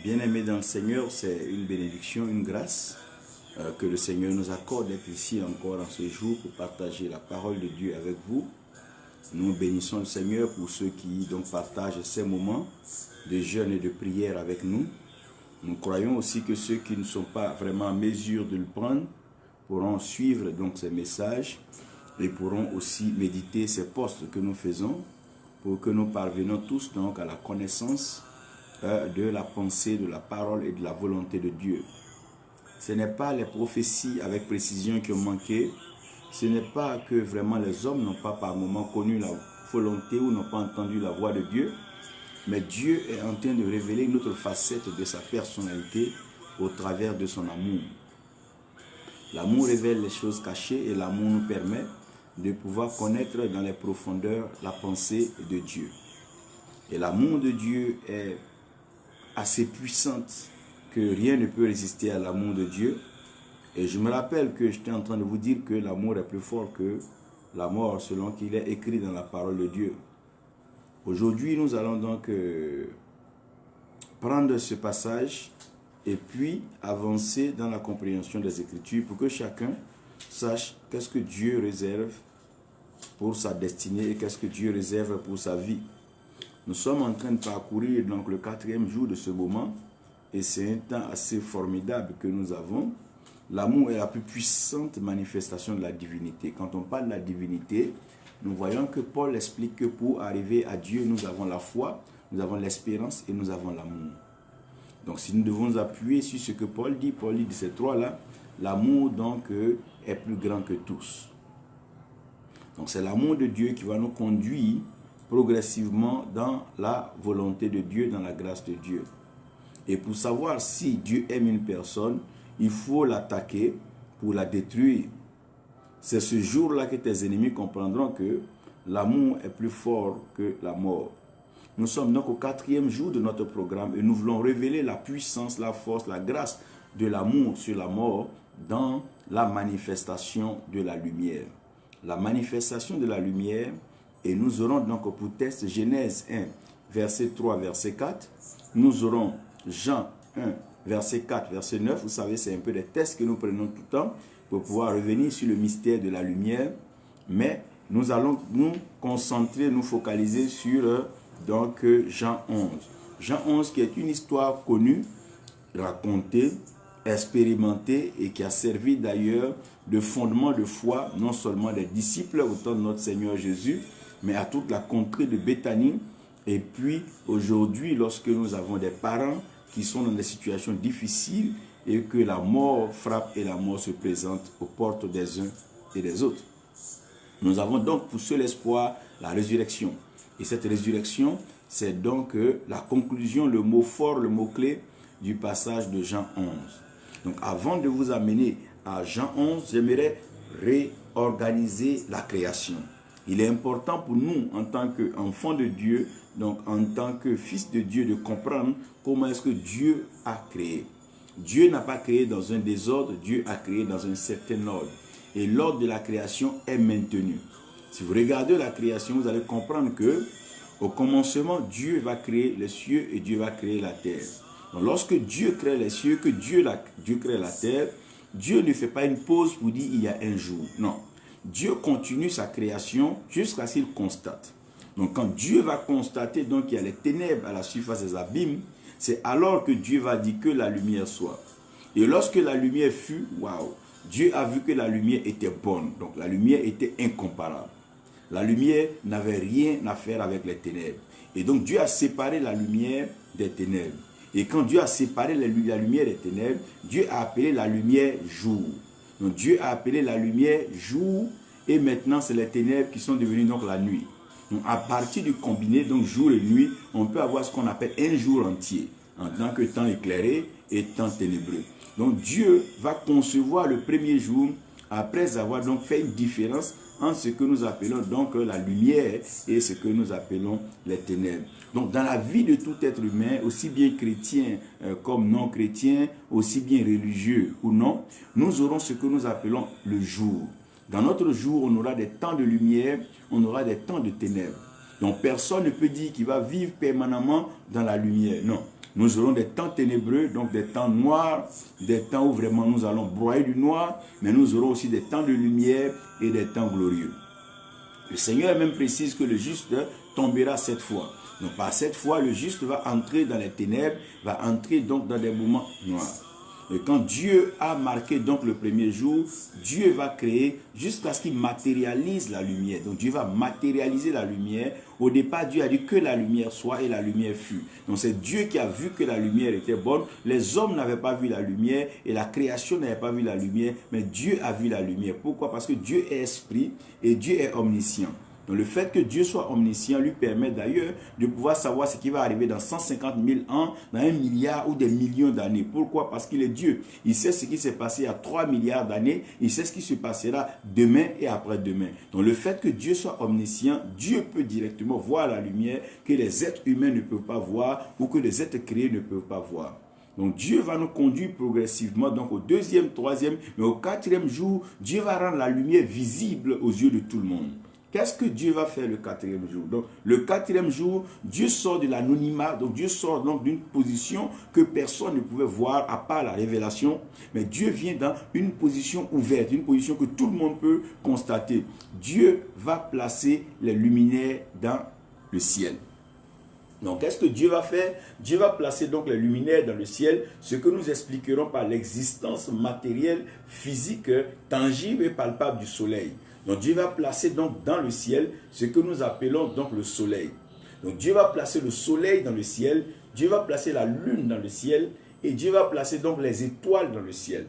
Bien-aimés dans le Seigneur, c'est une bénédiction, une grâce que le Seigneur nous accorde d'être ici encore en ce jour pour partager la parole de Dieu avec vous. Nous bénissons le Seigneur pour ceux qui donc partagent ces moments de jeûne et de prière avec nous. Nous croyons aussi que ceux qui ne sont pas vraiment en mesure de le prendre pourront suivre donc ces messages et pourront aussi méditer ces postes que nous faisons pour que nous parvenions tous donc à la connaissance de la pensée, de la parole et de la volonté de Dieu. Ce n'est pas les prophéties avec précision qui ont manqué, ce n'est pas que vraiment les hommes n'ont pas par moment connu la volonté ou n'ont pas entendu la voix de Dieu, mais Dieu est en train de révéler une autre facette de sa personnalité au travers de son amour. L'amour révèle les choses cachées et l'amour nous permet de pouvoir connaître dans les profondeurs la pensée de Dieu. Et l'amour de Dieu est assez puissante que rien ne peut résister à l'amour de Dieu. Et je me rappelle que j'étais en train de vous dire que l'amour est plus fort que la mort, selon qu'il est écrit dans la parole de Dieu. Aujourd'hui, nous allons donc prendre ce passage et puis avancer dans la compréhension des Écritures pour que chacun sache qu'est-ce que Dieu réserve pour sa destinée et qu'est-ce que Dieu réserve pour sa vie. Nous sommes en train de parcourir donc le 4e jour de ce moment et c'est un temps assez formidable que nous avons. L'amour est la plus puissante manifestation de la divinité. Quand on parle de la divinité, nous voyons que Paul explique que pour arriver à Dieu, nous avons la foi, nous avons l'espérance et nous avons l'amour. Donc si nous devons appuyer sur ce que Paul dit de ces trois-là, l'amour donc est plus grand que tous. Donc c'est l'amour de Dieu qui va nous conduire progressivement dans la volonté de Dieu, dans la grâce de Dieu. Et pour savoir si Dieu aime une personne, il faut l'attaquer pour la détruire. C'est ce jour-là que tes ennemis comprendront que l'amour est plus fort que la mort. Nous sommes donc au 4e jour de notre programme et nous voulons révéler la puissance, la force, la grâce de l'amour sur la mort dans la manifestation de la lumière. La manifestation de la lumière, et nous aurons donc pour test Genèse 1, verset 3, verset 4. Nous aurons Jean 1, verset 4, verset 9. Vous savez, c'est un peu des tests que nous prenons tout le temps pour pouvoir revenir sur le mystère de la lumière. Mais nous allons nous concentrer, nous focaliser sur donc Jean 11. Jean 11 qui est une histoire connue, racontée, expérimentée et qui a servi d'ailleurs de fondement de foi non seulement des disciples au temps de notre Seigneur Jésus, mais à toute la contrée de Béthanie. Et puis aujourd'hui, lorsque nous avons des parents qui sont dans des situations difficiles et que la mort frappe et la mort se présente aux portes des uns et des autres. Nous avons donc pour seul espoir la résurrection. Et cette résurrection, c'est donc la conclusion, le mot fort, le mot-clé du passage de Jean 11. Donc avant de vous amener à Jean 11, j'aimerais réorganiser la création. Il est important pour nous, en tant qu'enfants de Dieu, donc en tant que fils de Dieu, de comprendre comment est-ce que Dieu a créé. Dieu n'a pas créé dans un désordre, Dieu a créé dans un certain ordre. Et l'ordre de la création est maintenu. Si vous regardez la création, vous allez comprendre que au commencement, Dieu va créer les cieux et Dieu va créer la terre. Donc lorsque Dieu crée les cieux, que Dieu crée la terre, Dieu ne fait pas une pause pour dire il y a un jour. Non. Dieu continue sa création jusqu'à ce qu'il constate. Donc quand Dieu va constater donc qu'il y a les ténèbres à la surface des abîmes, c'est alors que Dieu va dire que la lumière soit. Et lorsque la lumière fut, waouh, Dieu a vu que la lumière était bonne. Donc la lumière était incomparable. La lumière n'avait rien à faire avec les ténèbres. Et donc Dieu a séparé la lumière des ténèbres. Et quand Dieu a séparé la lumière des ténèbres, Dieu a appelé la lumière jour. Donc Dieu a appelé la lumière jour et maintenant c'est les ténèbres qui sont devenues donc la nuit. Donc à partir du combiné, donc jour et nuit, on peut avoir ce qu'on appelle un jour entier, en tant que temps éclairé et temps ténébreux. Donc Dieu va concevoir le premier jour après avoir donc fait une différence entre ce que nous appelons donc la lumière et ce que nous appelons les ténèbres. Donc dans la vie de tout être humain, aussi bien chrétien comme non chrétien, aussi bien religieux ou non, nous aurons ce que nous appelons le jour. Dans notre jour, on aura des temps de lumière, on aura des temps de ténèbres. Donc personne ne peut dire qu'il va vivre permanemment dans la lumière. Non. Nous aurons des temps ténébreux, donc des temps noirs, des temps où vraiment nous allons broyer du noir, mais nous aurons aussi des temps de lumière et des temps glorieux. Le Seigneur même précise que le juste tombera 7 fois. Donc par 7 fois, le juste va entrer dans les ténèbres, va entrer donc dans des moments noirs. Et quand Dieu a marqué donc le premier jour, Dieu va créer jusqu'à ce qu'il matérialise la lumière. Donc Dieu va matérialiser la lumière. Au départ, Dieu a dit que la lumière soit et la lumière fut. Donc c'est Dieu qui a vu que la lumière était bonne. Les hommes n'avaient pas vu la lumière et la création n'avait pas vu la lumière, mais Dieu a vu la lumière. Pourquoi? Parce que Dieu est esprit et Dieu est omniscient. Donc le fait que Dieu soit omniscient lui permet d'ailleurs de pouvoir savoir ce qui va arriver dans 150 000 ans, dans 1 milliard ou des millions d'années. Pourquoi? Parce qu'il est Dieu. Il sait ce qui s'est passé il y a 3 milliards d'années. Il sait ce qui se passera demain et après-demain. Donc le fait que Dieu soit omniscient, Dieu peut directement voir la lumière que les êtres humains ne peuvent pas voir ou que les êtres créés ne peuvent pas voir. Donc Dieu va nous conduire progressivement, donc au 2e, 3e, mais au 4e jour, Dieu va rendre la lumière visible aux yeux de tout le monde. Qu'est-ce que Dieu va faire le 4e jour? Donc, le 4e jour, Dieu sort de l'anonymat, donc Dieu sort donc d'une position que personne ne pouvait voir à part la révélation, mais Dieu vient dans une position ouverte, une position que tout le monde peut constater. Dieu va placer les luminaires dans le ciel. Donc, qu'est-ce que Dieu va faire? Dieu va placer donc les luminaires dans le ciel, ce que nous expliquerons par l'existence matérielle, physique, tangible et palpable du soleil. Donc Dieu va placer donc dans le ciel ce que nous appelons donc le soleil. Donc Dieu va placer le soleil dans le ciel, Dieu va placer la lune dans le ciel et Dieu va placer donc les étoiles dans le ciel.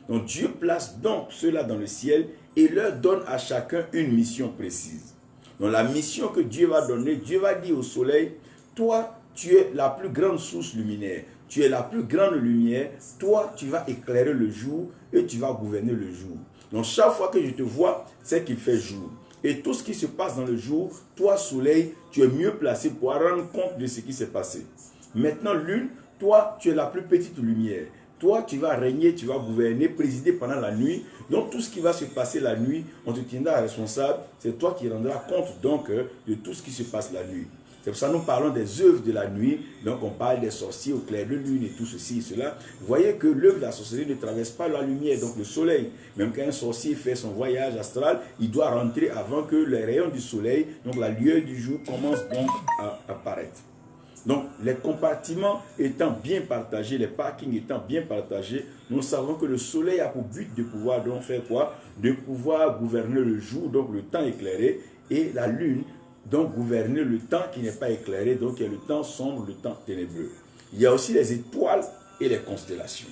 Donc Dieu place donc cela dans le ciel et leur donne à chacun une mission précise. Donc la mission que Dieu va donner, Dieu va dire au soleil, toi tu es la plus grande source luminaire, tu es la plus grande lumière, toi tu vas éclairer le jour et tu vas gouverner le jour. Donc chaque fois que je te vois, c'est qu'il fait jour. Et tout ce qui se passe dans le jour, toi soleil, tu es mieux placé pour rendre compte de ce qui s'est passé. Maintenant lune, toi tu es la plus petite lumière. Toi tu vas régner, tu vas gouverner, présider pendant la nuit. Donc tout ce qui va se passer la nuit, on te tiendra responsable. C'est toi qui rendras compte donc de tout ce qui se passe la nuit. C'est pour ça que nous parlons des œuvres de la nuit. Donc on parle des sorciers au clair de lune et tout ceci et cela. Vous voyez que l'œuvre de la sorcellerie ne traverse pas la lumière, donc le soleil. Même quand un sorcier fait son voyage astral, il doit rentrer avant que les rayons du soleil, donc la lueur du jour, commence donc à apparaître. Donc les compartiments étant bien partagés, les parkings étant bien partagés, nous savons que le soleil a pour but de pouvoir donc faire quoi? De pouvoir gouverner le jour, donc le temps éclairé, et la lune, donc gouverner le temps qui n'est pas éclairé, donc il y a le temps sombre, le temps ténébreux. Il y a aussi les étoiles et les constellations.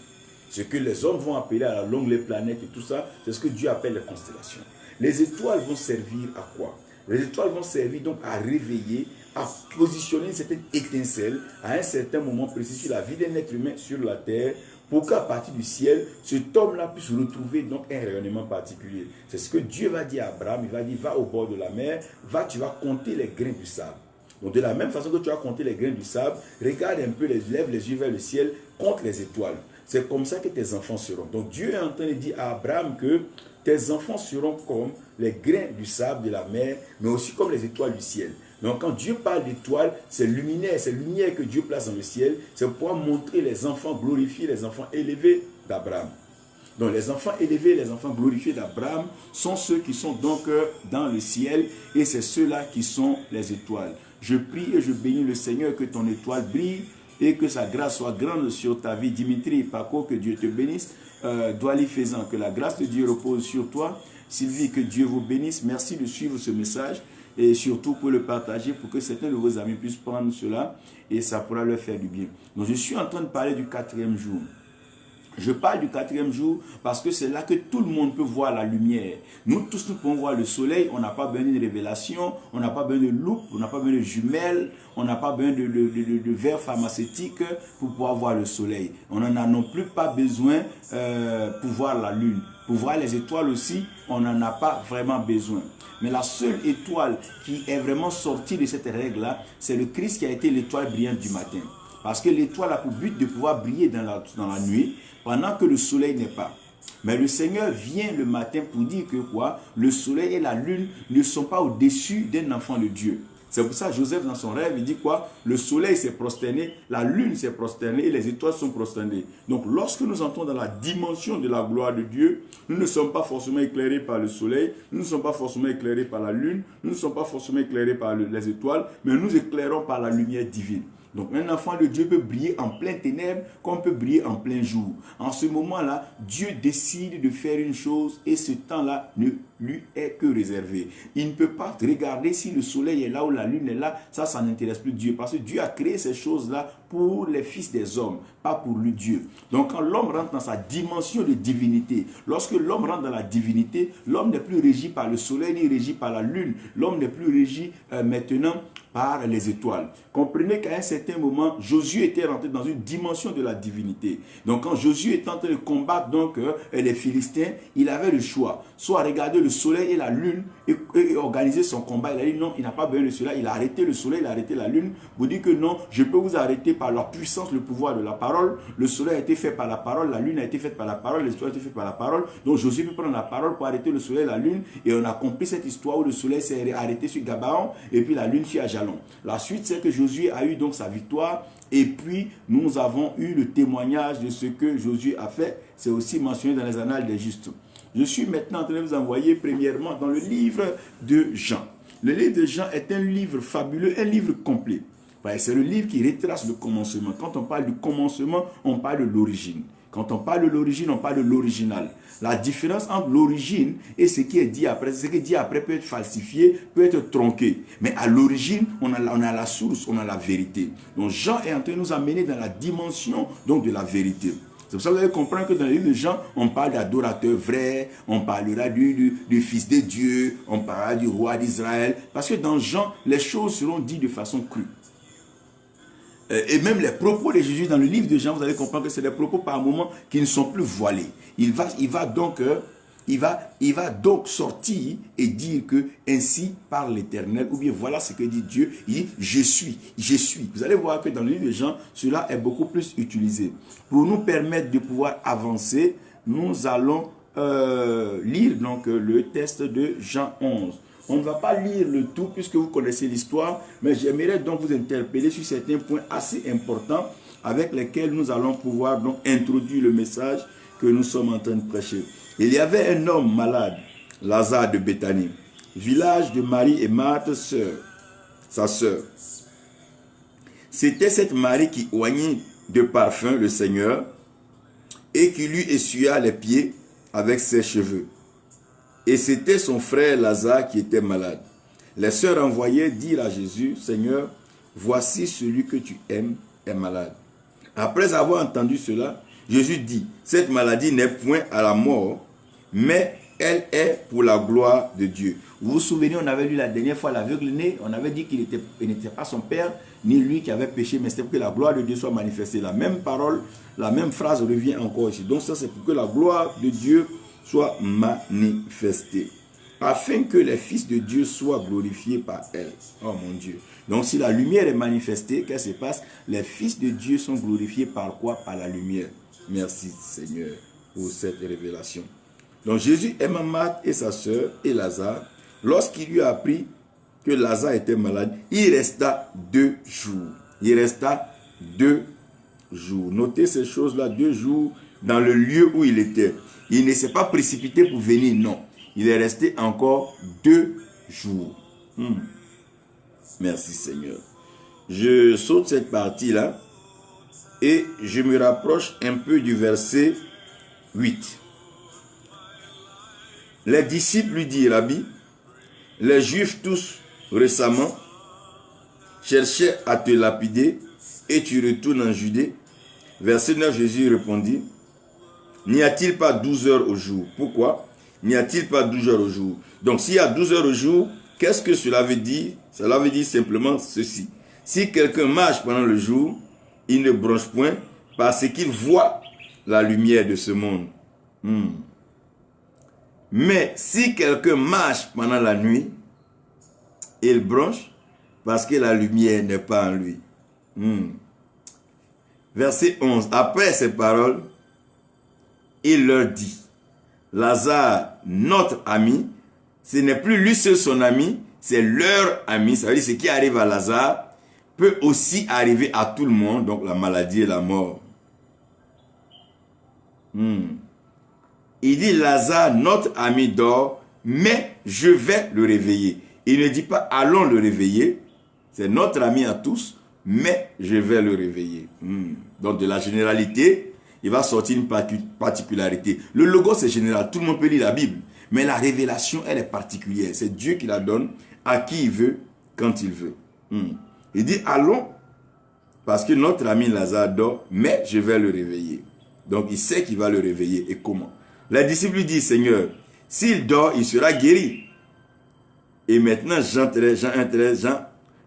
Ce que les hommes vont appeler à la longue les planètes et tout ça, c'est ce que Dieu appelle les constellations. Les étoiles vont servir à quoi? Les étoiles vont servir donc à réveiller, à positionner une certaine étincelle à un certain moment précis sur la vie d'un être humain sur la terre, pour qu'à partir du ciel, cet homme-là puisse retrouver donc un rayonnement particulier. C'est ce que Dieu va dire à Abraham. Il va dire, va au bord de la mer, tu vas compter les grains du sable. Donc de la même façon que tu vas compter les grains du sable, regarde un peu, lève les yeux vers le ciel, compte les étoiles. C'est comme ça que tes enfants seront. Donc Dieu est en train de dire à Abraham que tes enfants seront comme les grains du sable de la mer, mais aussi comme les étoiles du ciel. Donc quand Dieu parle d'étoiles, c'est luminaire, c'est lumière que Dieu place dans le ciel, c'est pour pouvoir montrer les enfants glorifiés, les enfants élevés d'Abraham. Donc les enfants élevés, les enfants glorifiés d'Abraham sont ceux qui sont donc dans le ciel, et c'est ceux-là qui sont les étoiles. Je prie et je bénis le Seigneur que ton étoile brille et que sa grâce soit grande sur ta vie. Dimitri, Paco, que Dieu te bénisse. Douali Faisant, que la grâce de Dieu repose sur toi. Sylvie, que Dieu vous bénisse. Merci de suivre ce message et surtout pour le partager pour que certains de vos amis puissent prendre cela et ça pourra leur faire du bien. Donc je suis en train de parler du 4e jour. Je parle du 4e jour parce que c'est là que tout le monde peut voir la lumière. Nous tous, nous pouvons voir le soleil. On n'a pas besoin d'une révélation, on n'a pas besoin de loupe, on n'a pas besoin de jumelles, on n'a pas besoin de verre pharmaceutique pour pouvoir voir le soleil. On n'en a non plus pas besoin pour voir la lune. Pour voir les étoiles aussi, on n'en a pas vraiment besoin. Mais la seule étoile qui est vraiment sortie de cette règle-là, c'est le Christ qui a été l'étoile brillante du matin. Parce que l'étoile a pour but de pouvoir briller dans la nuit, pendant que le soleil n'est pas. Mais le Seigneur vient le matin pour dire que quoi? Le soleil et la lune ne sont pas au-dessus d'un enfant de Dieu. C'est pour ça que Joseph, dans son rêve, il dit quoi? Le soleil s'est prosterné, la lune s'est prosternée et les étoiles sont prosternées. Donc, lorsque nous entrons dans la dimension de la gloire de Dieu, nous ne sommes pas forcément éclairés par le soleil, nous ne sommes pas forcément éclairés par la lune, nous ne sommes pas forcément éclairés par les étoiles, mais nous éclairons par la lumière divine. Donc un enfant de Dieu peut briller en plein ténèbres comme peut briller en plein jour. En ce moment-là, Dieu décide de faire une chose et ce temps-là ne lui est que réservé. Il ne peut pas regarder si le soleil est là ou la lune est là. Ça n'intéresse plus Dieu parce que Dieu a créé ces choses-là pour les fils des hommes, pas pour lui Dieu. Donc quand l'homme rentre dans sa dimension de divinité, lorsque l'homme rentre dans la divinité, l'homme n'est plus régi par le soleil ni régi par la lune. L'homme n'est plus régi maintenant par les étoiles. Comprenez qu'à un certain moment, Josué était rentré dans une dimension de la divinité. Donc quand Josué était en train de combattre les Philistins, il avait le choix. Soit regarder le soleil et la lune et organiser son combat. Il a dit non, il n'a pas besoin de cela. Il a arrêté le soleil, il a arrêté la lune. Vous dites que non, je peux vous arrêter par la puissance, le pouvoir de la parole. Le soleil a été fait par la parole, la lune a été faite par la parole, les étoiles ont été faites par la parole. Donc Josué peut prendre la parole pour arrêter le soleil et la lune. Et on a compris cette histoire où le soleil s'est arrêté sur Gabaon et puis la lune sur Ajalon. La suite, c'est que Josué a eu donc sa victoire et puis nous avons eu le témoignage de ce que Josué a fait. C'est aussi mentionné dans les annales des justes. Je suis maintenant en train de vous envoyer premièrement dans le livre de Jean. Le livre de Jean est un livre fabuleux, un livre complet. C'est le livre qui retrace le commencement. Quand on parle du commencement, on parle de l'origine. Quand on parle de l'origine, on parle de l'original. La différence entre l'origine et ce qui est dit après, ce qui est dit après peut être falsifié, peut être tronqué. Mais à l'origine, on a la source, on a la vérité. Donc Jean est en train de nous amener dans la dimension donc, de la vérité. C'est pour ça que vous allez comprendre que dans le livre de Jean, on parle d'adorateurs vrais, on parlera du Fils de Dieu, on parlera du roi d'Israël. Parce que dans Jean, les choses seront dites de façon crue. Et même les propos de Jésus dans le livre de Jean, vous allez comprendre que c'est des propos par moments qui ne sont plus voilés. Il va donc sortir et dire que ainsi parle l'Éternel, ou bien voilà ce que dit Dieu, il dit je suis. Vous allez voir que dans le livre de Jean, cela est beaucoup plus utilisé. Pour nous permettre de pouvoir avancer, nous allons lire donc le texte de Jean 11. On ne va pas lire le tout puisque vous connaissez l'histoire, mais j'aimerais donc vous interpeller sur certains points assez importants avec lesquels nous allons pouvoir donc introduire le message que nous sommes en train de prêcher. Il y avait un homme malade, Lazare de Béthanie, village de Marie et Marthe, sa sœur. C'était cette Marie qui oignit de parfum le Seigneur et qui lui essuya les pieds avec ses cheveux. Et c'était son frère Lazare qui était malade. Les sœurs envoyaient dire à Jésus, Seigneur, voici celui que tu aimes est malade. Après avoir entendu cela, Jésus dit, cette maladie n'est point à la mort, mais elle est pour la gloire de Dieu. Vous vous souvenez, on avait lu la dernière fois l'aveugle-né, on avait dit qu'il n'était pas son père, ni lui qui avait péché, mais c'était pour que la gloire de Dieu soit manifestée. La même parole, la même phrase revient encore ici. Donc ça, c'est pour que la gloire de Dieu soit manifestée, afin que les fils de Dieu soient glorifiés par elle. Oh mon Dieu. Donc si la lumière est manifestée, qu'est-ce qui se passe? Les fils de Dieu sont glorifiés par quoi? Par la lumière. Merci Seigneur pour cette révélation. Donc Jésus aima Marthe et sa sœur et Lazare. Lorsqu'il lui a appris que Lazare était malade, il resta 2 jours. Il resta 2 jours. Notez ces choses-là, 2 jours dans le lieu où il était. Il ne s'est pas précipité pour venir, non. Il est resté encore 2 jours. Merci Seigneur. Je saute cette partie-là et je me rapproche un peu du verset 8. Les disciples lui dirent, Rabbi, les Juifs tous récemment cherchaient à te lapider et tu retournes en Judée. Verset 9, Jésus répondit, n'y a-t-il pas 12 heures au jour? Pourquoi? N'y a-t-il pas 12 heures au jour? Donc s'il y a 12 heures au jour, qu'est-ce que cela veut dire? Cela veut dire simplement ceci. Si quelqu'un marche pendant le jour, il ne bronche point parce qu'il voit la lumière de ce monde. Mais si quelqu'un marche pendant la nuit, il bronche parce que la lumière n'est pas en lui. Verset 11. Après ces paroles, il leur dit, Lazare, notre ami, ce n'est plus lui seul son ami, c'est leur ami. Ça veut dire ce qui arrive à Lazare peut aussi arriver à tout le monde, donc la maladie et la mort. Il dit Lazare, notre ami dort, mais je vais le réveiller. Il ne dit pas allons le réveiller, c'est notre ami à tous, mais je vais le réveiller. Donc de la généralité, il va sortir une particularité. Le logo c'est général, tout le monde peut lire la Bible, mais la révélation elle est particulière. C'est Dieu qui la donne à qui il veut, quand il veut. Il dit allons, parce que notre ami Lazare dort, mais je vais le réveiller. Donc il sait qu'il va le réveiller. Et comment? Les disciples lui disent, Seigneur, s'il dort, il sera guéri. Et maintenant, Jean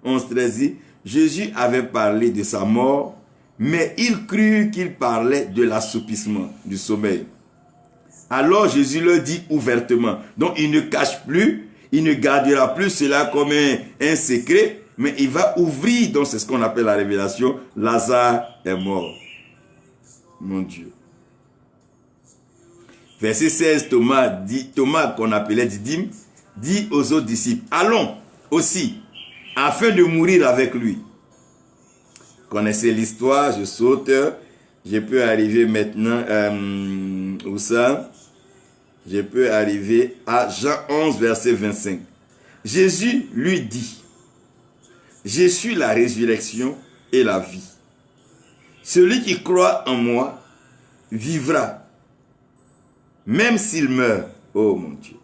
11, 13 dit, Jésus avait parlé de sa mort, mais il crut qu'il parlait de l'assoupissement, du sommeil. Alors Jésus leur dit ouvertement, donc il ne cache plus, il ne gardera plus cela comme un secret, mais il va ouvrir, donc c'est ce qu'on appelle la révélation, Lazare est mort. Mon Dieu. Verset 16, Thomas qu'on appelait Didyme, dit aux autres disciples, allons aussi, afin de mourir avec lui. Connaissez l'histoire, je saute, je peux arriver maintenant, où ça? Je peux arriver à Jean 11, verset 25. Jésus lui dit, je suis la résurrection et la vie. Celui qui croit en moi vivra, même s'il meurt. Oh mon Dieu.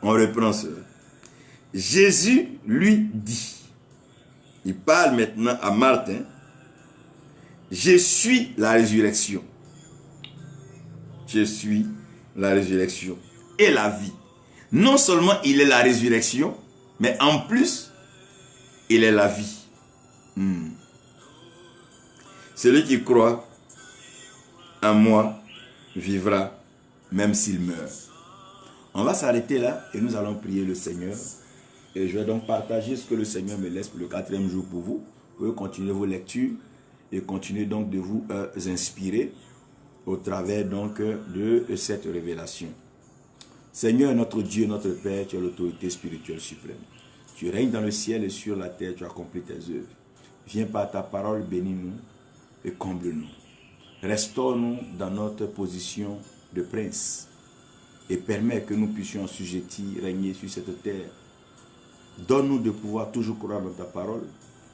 On reprend cela. Jésus lui dit, il parle maintenant à Martin, je suis la résurrection. Je suis la résurrection et la vie. Non seulement il est la résurrection, mais en plus, il est la vie. Celui qui croit en moi vivra, même s'il meurt. On va s'arrêter là et nous allons prier le Seigneur. Et je vais donc partager ce que le Seigneur me laisse pour le 4e jour pour vous. Vous pouvez continuer vos lectures et continuer donc de vous inspirer au travers donc de cette révélation. Seigneur, notre Dieu, notre Père, tu as l'autorité spirituelle suprême. Tu règnes dans le ciel et sur la terre, tu accomplis tes œuvres. Viens par ta parole, bénis-nous et comble-nous. Restaure-nous dans notre position de prince et permets que nous puissions assujettir, régner sur cette terre. Donne-nous de pouvoir toujours croire dans ta parole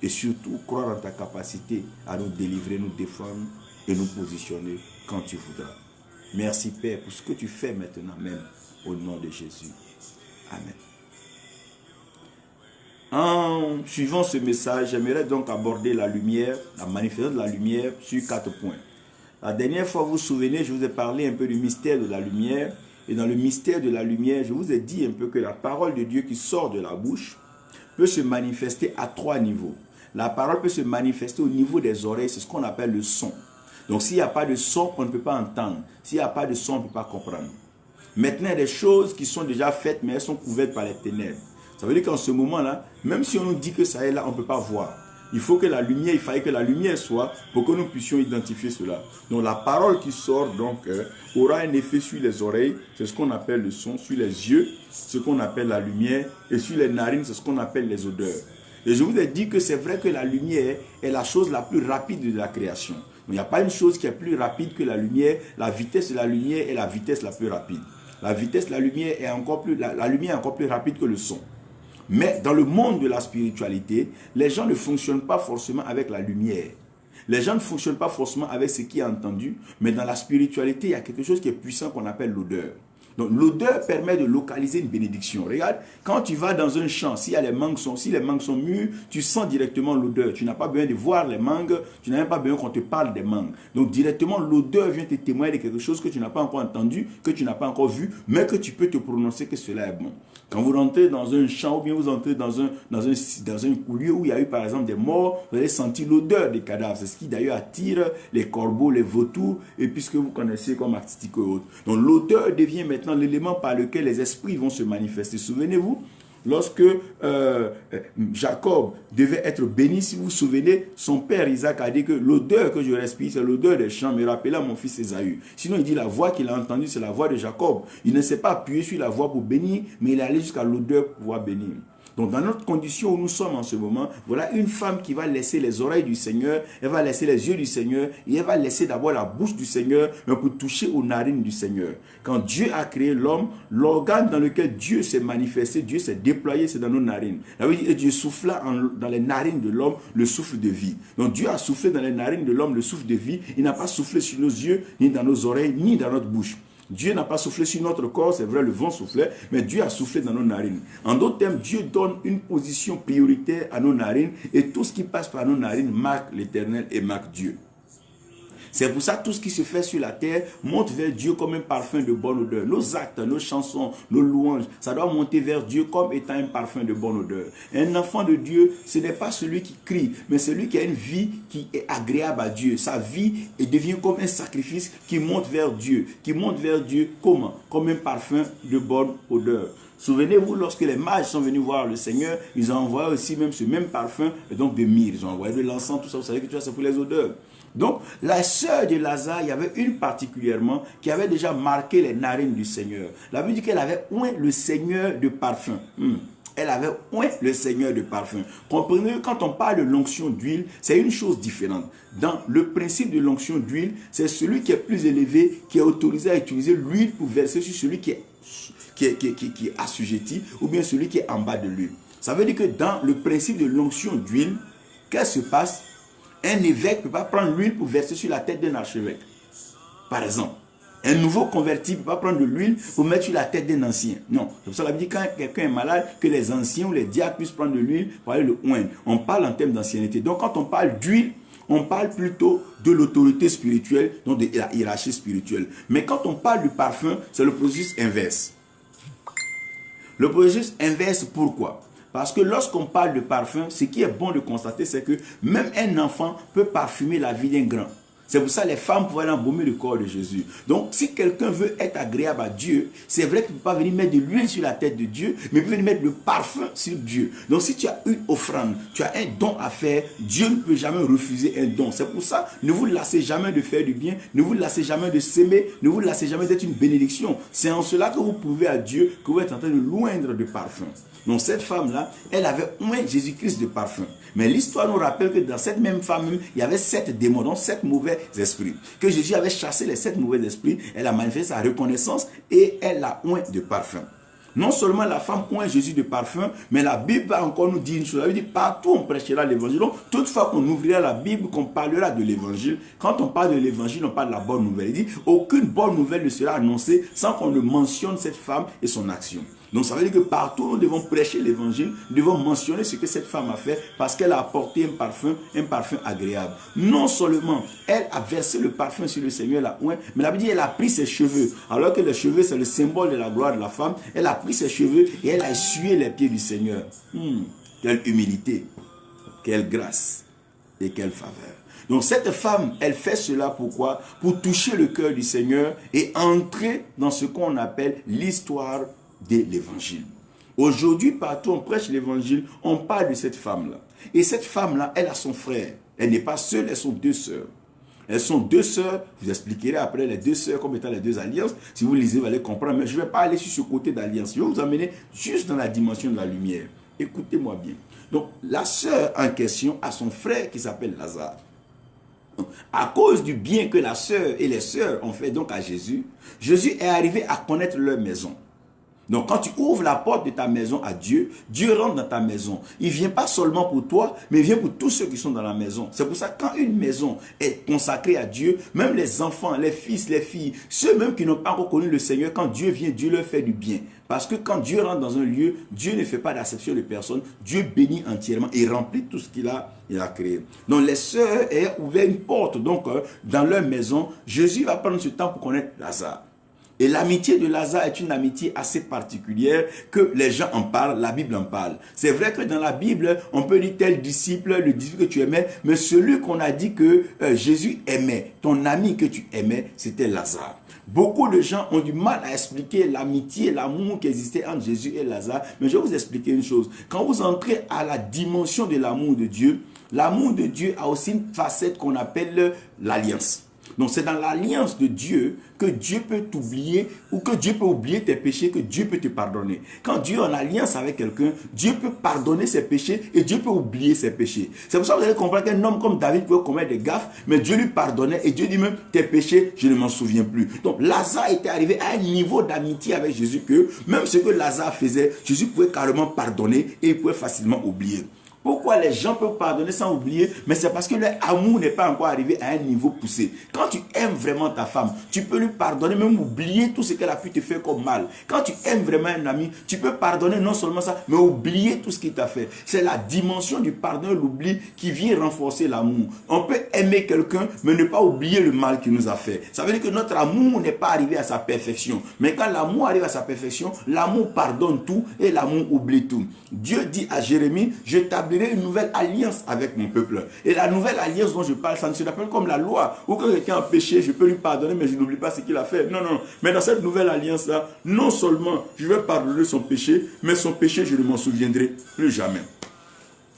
et surtout croire en ta capacité à nous délivrer, nous défendre et nous positionner quand tu voudras. Merci Père pour ce que tu fais maintenant même au nom de Jésus. Amen. En suivant ce message, j'aimerais donc aborder la lumière, la manifestation de la lumière sur 4 points. La dernière fois, vous vous souvenez, je vous ai parlé un peu du mystère de la lumière. Et dans le mystère de la lumière, je vous ai dit un peu que la parole de Dieu qui sort de la bouche peut se manifester à 3 niveaux. La parole peut se manifester au niveau des oreilles, c'est ce qu'on appelle le son. Donc s'il n'y a pas de son, on ne peut pas entendre. S'il n'y a pas de son, on ne peut pas comprendre. Maintenant, il y a des choses qui sont déjà faites, mais elles sont couvertes par les ténèbres. Ça veut dire qu'en ce moment-là, même si on nous dit que ça est là, on ne peut pas voir. Il faut que la lumière, il fallait que la lumière soit pour que nous puissions identifier cela. Donc la parole qui sort donc aura un effet sur les oreilles, c'est ce qu'on appelle le son, sur les yeux, ce qu'on appelle la lumière, et sur les narines, c'est ce qu'on appelle les odeurs. Et je vous ai dit que c'est vrai que la lumière est la chose la plus rapide de la création. Donc, il n'y a pas une chose qui est plus rapide que la lumière. La vitesse de la lumière est la vitesse la plus rapide. La vitesse de la lumière est encore plus, la lumière est encore plus rapide que le son. Mais dans le monde de la spiritualité, les gens ne fonctionnent pas forcément avec la lumière. Les gens ne fonctionnent pas forcément avec ce qui est entendu, mais dans la spiritualité, il y a quelque chose qui est puissant qu'on appelle l'odeur. Donc l'odeur permet de localiser une bénédiction. Regarde, quand tu vas dans un champ, si les mangues sont mûres, tu sens directement l'odeur. Tu n'as pas besoin de voir les mangues, tu n'as même pas besoin qu'on te parle des mangues. Donc directement, l'odeur vient te témoigner de quelque chose que tu n'as pas encore entendu, que tu n'as pas encore vu, mais que tu peux te prononcer que cela est bon. Quand vous rentrez dans un champ ou bien vous entrez dans un lieu où il y a eu par exemple des morts, vous allez sentir l'odeur des cadavres. C'est ce qui d'ailleurs attire les corbeaux, les vautours, et puisque vous connaissez comme artistique et autres. Donc l'odeur devient maintenant l'élément par lequel les esprits vont se manifester. Souvenez-vous, lorsque Jacob devait être béni, si vous vous souvenez, son père Isaac a dit que l'odeur que je respire, c'est l'odeur des champs, me rappelant mon fils Ésaü. Sinon, il dit la voix qu'il a entendue, c'est la voix de Jacob. Il ne s'est pas appuyé sur la voix pour bénir, mais il est allé jusqu'à l'odeur pour pouvoir bénir. Donc dans notre condition où nous sommes en ce moment, voilà une femme qui va laisser les oreilles du Seigneur, elle va laisser les yeux du Seigneur, et elle va laisser d'abord la bouche du Seigneur, mais pour toucher aux narines du Seigneur. Quand Dieu a créé l'homme, l'organe dans lequel Dieu s'est manifesté, Dieu s'est déployé, c'est dans nos narines. Et Dieu souffla dans les narines de l'homme le souffle de vie. Donc Dieu a soufflé dans les narines de l'homme le souffle de vie, il n'a pas soufflé sur nos yeux, ni dans nos oreilles, ni dans notre bouche. Dieu n'a pas soufflé sur notre corps, c'est vrai, le vent soufflait, mais Dieu a soufflé dans nos narines. En d'autres termes, Dieu donne une position prioritaire à nos narines et tout ce qui passe par nos narines marque l'Éternel et marque Dieu. C'est pour ça que tout ce qui se fait sur la terre monte vers Dieu comme un parfum de bonne odeur. Nos actes, nos chansons, nos louanges, ça doit monter vers Dieu comme étant un parfum de bonne odeur. Un enfant de Dieu, ce n'est pas celui qui crie, mais celui qui a une vie qui est agréable à Dieu. Sa vie devient comme un sacrifice qui monte vers Dieu. Qui monte vers Dieu comment? Comme un parfum de bonne odeur. Souvenez-vous, lorsque les mages sont venus voir le Seigneur, ils ont envoyé aussi même ce même parfum, donc de myrrhe. Ils ont envoyé de l'encens, tout ça. Vous savez que tout ça, c'est pour les odeurs. Donc, la sœur de Lazare, il y avait une particulièrement qui avait déjà marqué les narines du Seigneur. La Bible dit qu'elle avait oint le Seigneur de parfum. Elle avait oint le Seigneur de parfum. Comprenez, quand on parle de l'onction d'huile, c'est une chose différente. Dans le principe de l'onction d'huile, c'est celui qui est plus élevé qui est autorisé à utiliser l'huile pour verser sur celui qui est assujetti ou bien celui qui est en bas de lui. Ça veut dire que dans le principe de l'onction d'huile, qu'est-ce qui se passe? Un évêque ne peut pas prendre l'huile pour verser sur la tête d'un archevêque. Par exemple, un nouveau converti ne peut pas prendre de l'huile pour mettre sur la tête d'un ancien. Non. C'est pour ça qu'on dit quand quelqu'un est malade, que les anciens ou les diacres puissent prendre de l'huile pour aller le oindre. On parle en termes d'ancienneté. Donc quand on parle d'huile, on parle plutôt de l'autorité spirituelle, donc de la hiérarchie spirituelle. Mais quand on parle du parfum, c'est le processus inverse. Le processus inverse, pourquoi? Parce que lorsqu'on parle de parfum, ce qui est bon de constater, c'est que même un enfant peut parfumer la vie d'un grand. C'est pour ça que les femmes pouvaient embaumer le corps de Jésus. Donc, si quelqu'un veut être agréable à Dieu, c'est vrai qu'il ne peut pas venir mettre de l'huile sur la tête de Dieu, mais il peut venir mettre le parfum sur Dieu. Donc, si tu as une offrande, tu as un don à faire, Dieu ne peut jamais refuser un don. C'est pour ça, ne vous lassez jamais de faire du bien, ne vous lassez jamais de s'aimer, ne vous lassez jamais d'être une bénédiction. C'est en cela que vous prouvez à Dieu que vous êtes en train de l'oindre de parfum. Donc cette femme-là, elle avait oint Jésus-Christ de parfum. Mais l'histoire nous rappelle que dans cette même femme, il y avait 7 démons, donc 7 mauvais esprits. Que Jésus avait chassé les 7 mauvais esprits, elle a manifesté sa reconnaissance et elle l'a oint de parfum. Non seulement la femme oint Jésus de parfum, mais la Bible va encore nous dire une chose. Elle dit partout on prêchera l'évangile. Donc toutefois qu'on ouvrira la Bible, qu'on parlera de l'évangile, quand on parle de l'évangile, on parle de la bonne nouvelle. Il dit aucune bonne nouvelle ne sera annoncée sans qu'on ne mentionne cette femme et son action. Donc ça veut dire que partout nous devons prêcher l'évangile, nous devons mentionner ce que cette femme a fait parce qu'elle a apporté un parfum agréable. Non seulement elle a versé le parfum sur le Seigneur, la oint, mais la Bible dit elle a pris ses cheveux. Alors que les cheveux c'est le symbole de la gloire de la femme, elle a pris ses cheveux et elle a essuyé les pieds du Seigneur. Quelle humilité, quelle grâce et quelle faveur. Donc cette femme, elle fait cela pourquoi? Pour toucher le cœur du Seigneur et entrer dans ce qu'on appelle l'histoire de l'évangile. Aujourd'hui, partout on prêche l'évangile, on parle de cette femme-là. Et cette femme-là, elle a son frère. Elle n'est pas seule, elles sont 2 sœurs. Elles sont 2 sœurs, je vous expliquerai après les 2 sœurs comme étant les 2 alliances. Si vous lisez, vous allez comprendre. Mais je ne vais pas aller sur ce côté d'alliance. Je vais vous amener juste dans la dimension de la lumière. Écoutez-moi bien. Donc, la sœur en question a son frère qui s'appelle Lazare. À cause du bien que la sœur et les sœurs ont fait donc à Jésus, Jésus est arrivé à connaître leur maison. Donc quand tu ouvres la porte de ta maison à Dieu, Dieu rentre dans ta maison. Il ne vient pas seulement pour toi, mais il vient pour tous ceux qui sont dans la maison. C'est pour ça que quand une maison est consacrée à Dieu, même les enfants, les fils, les filles, ceux même qui n'ont pas encore connu le Seigneur, quand Dieu vient, Dieu leur fait du bien. Parce que quand Dieu rentre dans un lieu, Dieu ne fait pas d'acception de personne. Dieu bénit entièrement et remplit tout ce qu'il a créé. Donc les sœurs ont ouvert une porte donc, dans leur maison. Jésus va prendre ce temps pour connaître Lazare. Et l'amitié de Lazare est une amitié assez particulière que les gens en parlent, la Bible en parle. C'est vrai que dans la Bible, on peut dire tel disciple, le disciple que tu aimais, mais celui qu'on a dit que Jésus aimait, ton ami que tu aimais, c'était Lazare. Beaucoup de gens ont du mal à expliquer l'amitié, l'amour qui existait entre Jésus et Lazare, mais je vais vous expliquer une chose. Quand vous entrez à la dimension de l'amour de Dieu a aussi une facette qu'on appelle l'alliance. Donc c'est dans l'alliance de Dieu que Dieu peut t'oublier ou que Dieu peut oublier tes péchés, que Dieu peut te pardonner. Quand Dieu est en alliance avec quelqu'un, Dieu peut pardonner ses péchés et Dieu peut oublier ses péchés. C'est pour ça que vous allez comprendre qu'un homme comme David pouvait commettre des gaffes, mais Dieu lui pardonnait et Dieu dit même tes péchés, je ne m'en souviens plus. Donc Lazare était arrivé à un niveau d'amitié avec Jésus que même ce que Lazare faisait, Jésus pouvait carrément pardonner et il pouvait facilement oublier. Pourquoi les gens peuvent pardonner sans oublier? Mais c'est parce que leur amour n'est pas encore arrivé à un niveau poussé. Quand tu aimes vraiment ta femme, tu peux lui pardonner, même oublier tout ce qu'elle a pu te faire comme mal. Quand tu aimes vraiment un ami, tu peux pardonner non seulement ça, mais oublier tout ce qu'il t'a fait. C'est la dimension du pardon et l'oubli qui vient renforcer l'amour. On peut aimer quelqu'un, mais ne pas oublier le mal qu'il nous a fait. Ça veut dire que notre amour n'est pas arrivé à sa perfection. Mais quand l'amour arrive à sa perfection, l'amour pardonne tout et l'amour oublie tout. Dieu dit à Jérémie, je t'appelle une nouvelle alliance avec mon peuple. Et la nouvelle alliance dont je parle, ça ne se appelle comme la loi, où quand quelqu'un a péché, je peux lui pardonner, mais je n'oublie pas ce qu'il a fait. Non, non. Mais dans cette nouvelle alliance-là, non seulement je vais pardonner son péché, mais son péché, je ne m'en souviendrai plus jamais.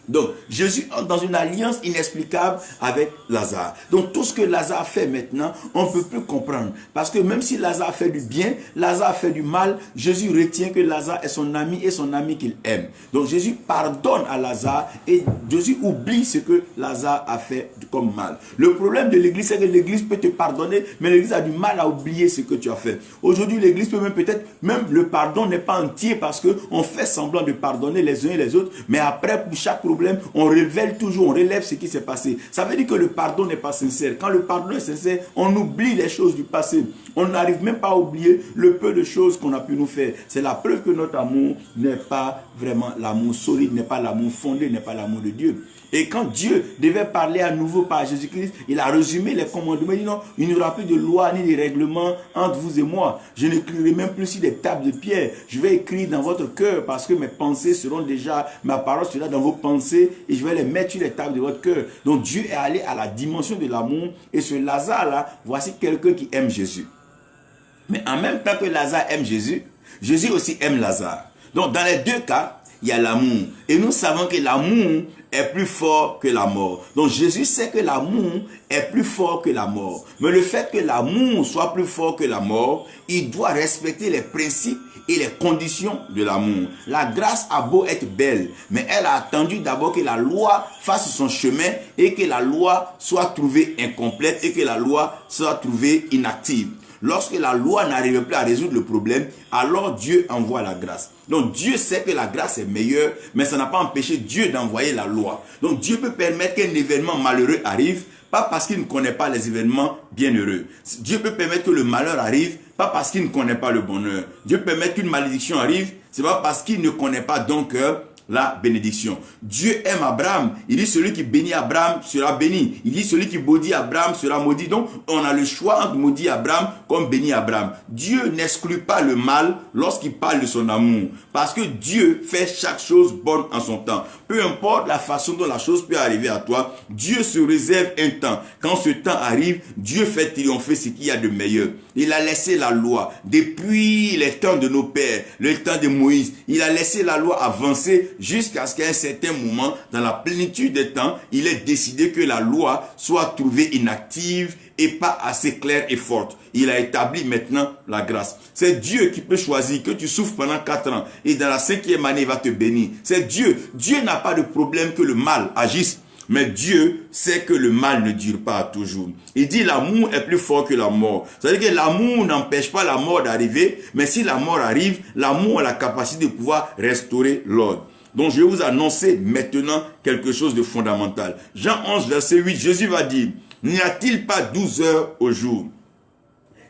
Donc, Jésus entre dans une alliance inexplicable avec Lazare. Donc, tout ce que Lazare fait maintenant, on ne peut plus comprendre. Parce que même si Lazare fait du bien, Lazare fait du mal, Jésus retient que Lazare est son ami et son ami qu'il aime. Donc, Jésus pardonne à Lazare et Jésus oublie ce que Lazare a fait comme mal. Le problème de l'église, c'est que l'église peut te pardonner, mais l'église a du mal à oublier ce que tu as fait. Aujourd'hui, l'église peut même peut-être, même le pardon n'est pas entier parce qu'on fait semblant de pardonner les uns et les autres, mais après, pour chaque problème, on révèle toujours, on relève ce qui s'est passé. Ça veut dire que le pardon n'est pas sincère. Quand le pardon est sincère, on oublie les choses du passé. On n'arrive même pas à oublier le peu de choses qu'on a pu nous faire. C'est la preuve que notre amour n'est pas vraiment l'amour solide, n'est pas l'amour fondé, n'est pas l'amour de Dieu. Et quand Dieu devait parler à nouveau par Jésus-Christ, il a résumé les commandements. Il dit non, il n'y aura plus de loi ni de règlement entre vous et moi. Je n'écrirai même plus sur des tables de pierre. Je vais écrire dans votre cœur parce que mes pensées seront déjà, ma parole sera dans vos pensées et je vais les mettre sur les tables de votre cœur. Donc Dieu est allé à la dimension de l'amour et ce Lazare-là, voici quelqu'un qui aime Jésus. Mais en même temps que Lazare aime Jésus, Jésus aussi aime Lazare. Donc dans les deux cas, il y a l'amour. Et nous savons que l'amour est plus fort que la mort. Donc Jésus sait que l'amour est plus fort que la mort. Mais le fait que l'amour soit plus fort que la mort, il doit respecter les principes et les conditions de l'amour. La grâce a beau être belle, mais elle a attendu d'abord que la loi fasse son chemin et que la loi soit trouvée incomplète et que la loi soit trouvée inactive. Lorsque la loi n'arrive plus à résoudre le problème, alors Dieu envoie la grâce. Donc Dieu sait que la grâce est meilleure, mais ça n'a pas empêché Dieu d'envoyer la loi. Donc Dieu peut permettre qu'un événement malheureux arrive, pas parce qu'il ne connaît pas les événements bienheureux. Dieu peut permettre que le malheur arrive, pas parce qu'il ne connaît pas le bonheur. Dieu peut permettre qu'une malédiction arrive, c'est pas parce qu'il ne connaît pas donc la bénédiction. Dieu aime Abraham. Il dit celui qui bénit Abraham sera béni. Il dit celui qui maudit Abraham sera maudit. Donc on a le choix entre maudire Abraham comme bénir Abraham. Dieu n'exclut pas le mal lorsqu'il parle de son amour. Parce que Dieu fait chaque chose bonne en son temps. Peu importe la façon dont la chose peut arriver à toi, Dieu se réserve un temps. Quand ce temps arrive, Dieu fait triompher ce qu'il y a de meilleur. Il a laissé la loi. Depuis les temps de nos pères, le temps de Moïse, il a laissé la loi avancer jusqu'à ce qu'à un certain moment, dans la plénitude des temps, il ait décidé que la loi soit trouvée inactive et pas assez claire et forte. Il a établi maintenant la grâce. C'est Dieu qui peut choisir que tu souffres pendant 4 ans et dans la 5e année, il va te bénir. C'est Dieu. Dieu n'a pas de problème que le mal agisse. Mais Dieu sait que le mal ne dure pas toujours. Il dit l'amour est plus fort que la mort. C'est-à-dire que l'amour n'empêche pas la mort d'arriver, mais si la mort arrive, l'amour a la capacité de pouvoir restaurer l'ordre. Donc je vais vous annoncer maintenant quelque chose de fondamental. Jean 11, verset 8, Jésus va dire, n'y a-t-il pas 12 heures au jour?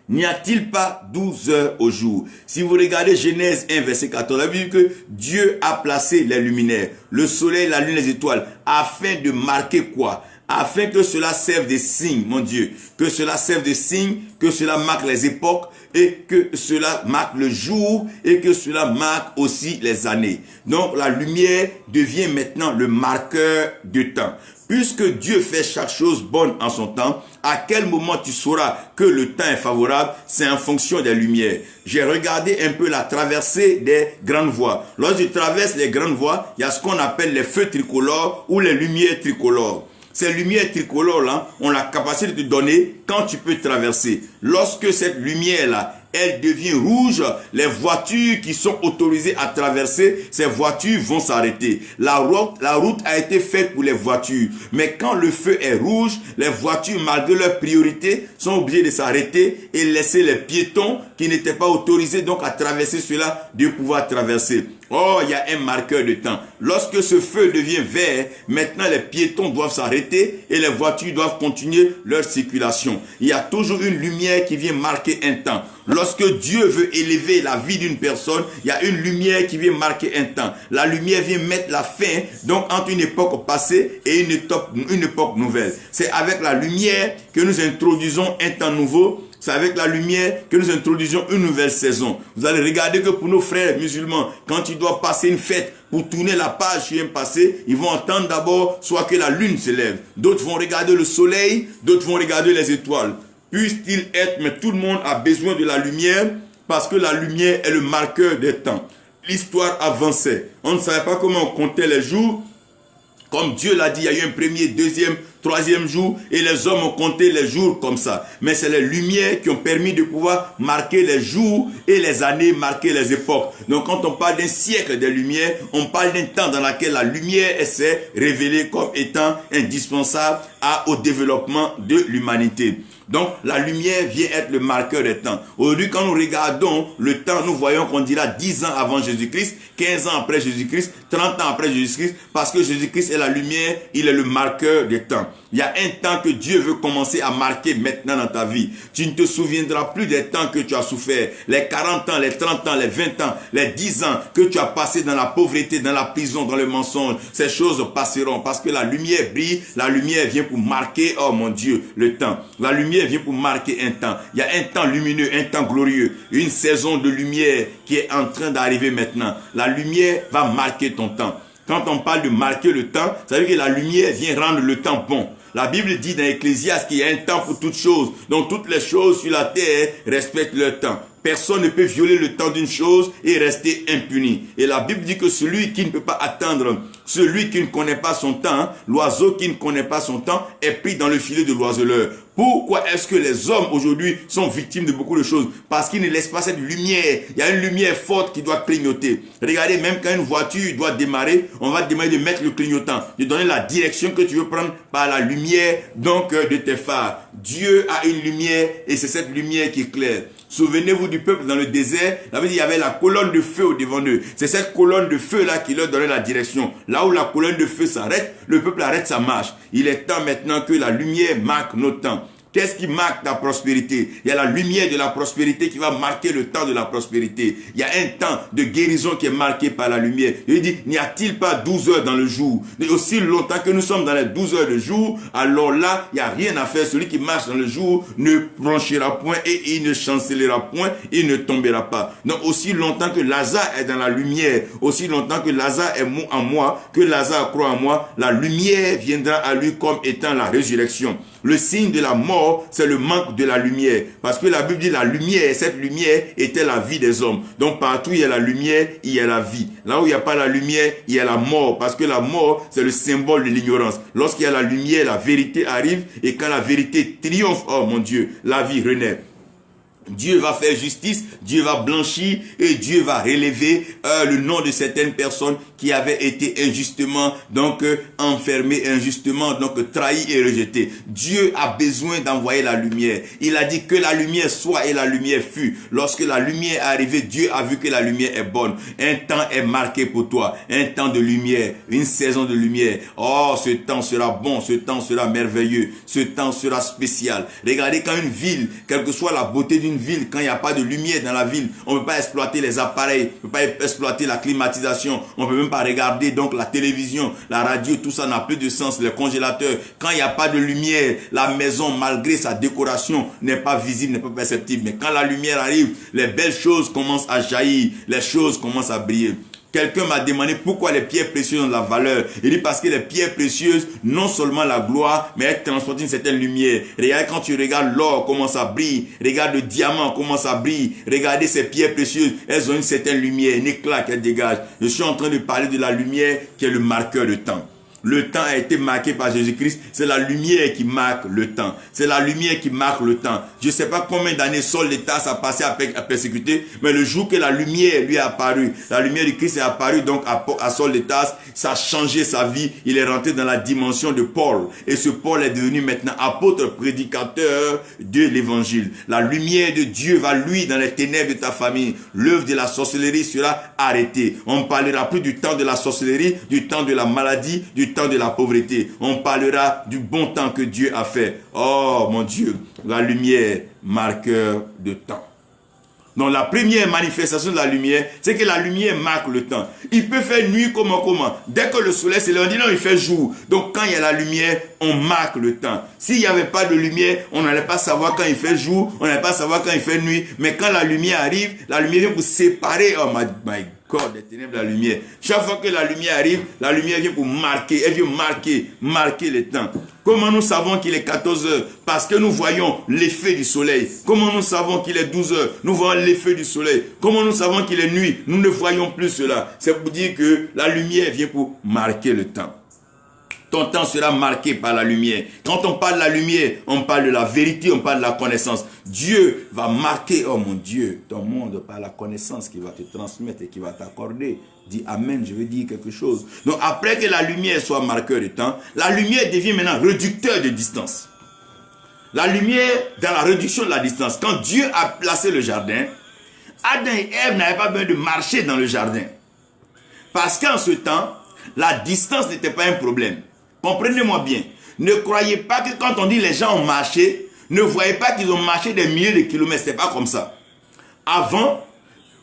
N'y a-t-il pas 12 heures au jour? Si vous regardez Genèse 1, verset 14, vous avez vu que Dieu a placé les luminaires, le soleil, la lune, les étoiles, afin de marquer quoi? Afin que cela serve de signe, mon Dieu. Que cela serve de signe, que cela marque les époques, et que cela marque le jour, et que cela marque aussi les années. Donc la lumière devient maintenant le marqueur de temps. Puisque Dieu fait chaque chose bonne en son temps, à quel moment tu sauras que le temps est favorable? C'est en fonction des lumières. J'ai regardé un peu la traversée des grandes voies. Lorsque tu traverses les grandes voies, il y a ce qu'on appelle les feux tricolores ou les lumières tricolores. Ces lumières tricolores là ont la capacité de te donner quand tu peux traverser. Lorsque cette lumière là, elle devient rouge, les voitures qui sont autorisées à traverser, ces voitures vont s'arrêter. La route a été faite pour les voitures. Mais quand le feu est rouge, les voitures, malgré leur priorité, sont obligées de s'arrêter et laisser les piétons qui n'étaient pas autorisés donc à traverser cela, de pouvoir traverser. Oh, il y a un marqueur de temps. Lorsque ce feu devient vert, maintenant les piétons doivent s'arrêter et les voitures doivent continuer leur circulation. Il y a toujours une lumière qui vient marquer un temps. Lorsque Dieu veut élever la vie d'une personne, il y a une lumière qui vient marquer un temps. La lumière vient mettre la fin donc entre une époque passée et une époque nouvelle. C'est avec la lumière que nous introduisons un temps nouveau. C'est avec la lumière que nous introduisons une nouvelle saison. Vous allez regarder que pour nos frères musulmans, quand ils doivent passer une fête pour tourner la page sur un passé, ils vont entendre d'abord soit que la lune se lève. D'autres vont regarder le soleil, d'autres vont regarder les étoiles. Puisse-t-il être, mais tout le monde a besoin de la lumière parce que la lumière est le marqueur des temps. L'histoire avançait. On ne savait pas comment on comptait les jours. Comme Dieu l'a dit, il y a eu un premier, deuxième, troisième jour et les hommes ont compté les jours comme ça. Mais c'est les lumières qui ont permis de pouvoir marquer les jours et les années, marquer les époques. Donc quand on parle d'un siècle des lumières, on parle d'un temps dans lequel la lumière s'est révélée comme étant indispensable au développement de l'humanité. Donc la lumière vient être le marqueur des temps. Aujourd'hui, quand nous regardons le temps, nous voyons qu'on dira 10 ans avant Jésus-Christ, 15 ans après Jésus-Christ, 30 ans après Jésus-Christ, parce que Jésus-Christ est la lumière, il est le marqueur des temps. Il y a un temps que Dieu veut commencer à marquer maintenant dans ta vie. Tu ne te souviendras plus des temps que tu as souffert. Les 40 ans, les 30 ans, les 20 ans, les 10 ans que tu as passé dans la pauvreté, dans la prison, dans le mensonge. Ces choses passeront parce que la lumière brille. La lumière vient pour marquer, oh mon Dieu, le temps. La lumière vient pour marquer un temps. Il y a un temps lumineux, un temps glorieux. Une saison de lumière qui est en train d'arriver maintenant. La lumière va marquer ton temps. Quand on parle de marquer le temps, ça veut dire que la lumière vient rendre le temps bon. La Bible dit dans Ecclésiaste qu'il y a un temps pour toutes choses. Donc toutes les choses sur la terre respectent leur temps. Personne ne peut violer le temps d'une chose et rester impuni. Et la Bible dit que celui qui ne peut pas attendre, celui qui ne connaît pas son temps, l'oiseau qui ne connaît pas son temps est pris dans le filet de l'oiseleur. Pourquoi est-ce que les hommes aujourd'hui sont victimes de beaucoup de choses? Parce qu'ils ne laissent pas cette lumière. Il y a une lumière forte qui doit clignoter. Regardez, même quand une voiture doit démarrer, on va demander de mettre le clignotant, de donner la direction que tu veux prendre par la lumière donc de tes phares. Dieu a une lumière et c'est cette lumière qui éclaire. Souvenez-vous du peuple dans le désert, il y avait la colonne de feu au devant d'eux. C'est cette colonne de feu là qui leur donnait la direction. Là où la colonne de feu s'arrête, le peuple arrête sa marche. Il est temps maintenant que la lumière marque nos temps. Qu'est-ce qui marque ta prospérité? Il y a la lumière de la prospérité qui va marquer le temps de la prospérité. Il y a un temps de guérison qui est marqué par la lumière. Il dit, n'y a-t-il pas 12 heures dans le jour? Et aussi longtemps que nous sommes dans les 12 heures de jour, alors là, il n'y a rien à faire. Celui qui marche dans le jour ne blanchira point et il ne chancellera point, il ne tombera pas. Donc aussi longtemps que Lazare est dans la lumière, aussi longtemps que Lazare est en moi, que Lazare croit en moi, la lumière viendra à lui comme étant la résurrection. Le signe de la mort, c'est le manque de la lumière. Parce que la Bible dit la lumière, cette lumière était la vie des hommes. Donc partout où il y a la lumière, il y a la vie. Là où il n'y a pas la lumière, il y a la mort. Parce que la mort, c'est le symbole de l'ignorance. Lorsqu'il y a la lumière, la vérité arrive. Et quand la vérité triomphe, oh mon Dieu, la vie renaît. Dieu va faire justice, Dieu va blanchir et Dieu va relever le nom de certaines personnes qui avaient été injustement donc enfermées, injustement donc trahies et rejetées. Dieu a besoin d'envoyer la lumière. Il a dit que la lumière soit et la lumière fut. Lorsque la lumière est arrivée, Dieu a vu que la lumière est bonne. Un temps est marqué pour toi, un temps de lumière, une saison de lumière. Oh, ce temps sera bon, ce temps sera merveilleux, ce temps sera spécial. Regardez quand une ville, quelle que soit la beauté d'une ville, quand il n'y a pas de lumière dans la ville, on ne peut pas exploiter les appareils, on ne peut pas exploiter la climatisation, on ne peut même pas regarder donc la télévision, la radio, tout ça n'a plus de sens, les congélateurs. Quand il n'y a pas de lumière, la maison, malgré sa décoration, n'est pas visible, n'est pas perceptible. Mais quand la lumière arrive, les belles choses commencent à jaillir, les choses commencent à briller. Quelqu'un m'a demandé pourquoi les pierres précieuses ont de la valeur. Il dit parce que les pierres précieuses, non seulement la gloire, mais elles transportent une certaine lumière. Regarde quand tu regardes l'or, comment ça brille. Regarde le diamant, comment ça brille. Regardez ces pierres précieuses, elles ont une certaine lumière, un éclat qu'elles dégagent. Je suis en train de parler de la lumière qui est le marqueur de temps. Le temps a été marqué par Jésus-Christ. C'est la lumière qui marque le temps. C'est la lumière qui marque le temps. Je ne sais pas combien d'années Saul de Tarse a passé à persécuter, mais le jour que la lumière lui est apparue, la lumière de Christ est apparue donc à Saul de Tarse, ça a changé sa vie. Il est rentré dans la dimension de Paul. Et ce Paul est devenu maintenant apôtre, prédicateur de l'évangile. La lumière de Dieu va lui dans les ténèbres de ta famille. L'œuvre de la sorcellerie sera arrêtée. On ne parlera plus du temps de la sorcellerie, du temps de la maladie, du temps de la pauvreté. On parlera du bon temps que Dieu a fait. Oh mon Dieu, la lumière, marqueur de temps. Donc la première manifestation de la lumière, c'est que la lumière marque le temps. Il peut faire nuit comment. Dès que le soleil s'élève, on dit non, il fait jour. Donc quand il y a la lumière, on marque le temps. S'il n'y avait pas de lumière, on n'allait pas savoir quand il fait jour, on n'allait pas savoir quand il fait nuit. Mais quand la lumière arrive, la lumière vient pour séparer. Oh my God, des ténèbres de la lumière. Chaque fois que la lumière arrive, la lumière vient pour marquer. Elle vient marquer le temps. Comment nous savons qu'il est 14 heures? Parce que nous voyons l'effet du soleil. Comment nous savons qu'il est 12 heures? Nous voyons l'effet du soleil. Comment nous savons qu'il est nuit? Nous ne voyons plus cela. C'est pour dire que la lumière vient pour marquer le temps. Ton temps sera marqué par la lumière. Quand on parle de la lumière, on parle de la vérité, on parle de la connaissance. Dieu va marquer, oh mon Dieu, ton monde par la connaissance qu'il va te transmettre et qu'il va t'accorder. Dis Amen, je veux dire quelque chose. Donc après que la lumière soit marqueur de temps, la lumière devient maintenant réducteur de distance. La lumière dans la réduction de la distance. Quand Dieu a placé le jardin, Adam et Ève n'avaient pas besoin de marcher dans le jardin. Parce qu'en ce temps, la distance n'était pas un problème. Comprenez-moi bien. Ne croyez pas que quand on dit les gens ont marché, ne voyez pas qu'ils ont marché des milliers de kilomètres. Ce n'est pas comme ça. Avant,